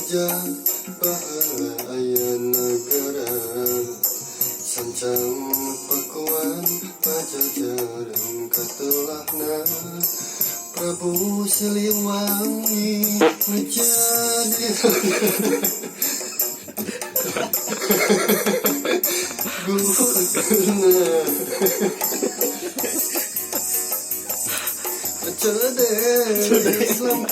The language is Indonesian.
raja bahala aya negara sancang pakuan pajajaran katelahna Prabu Siliwangi menjadi guna Cede Islam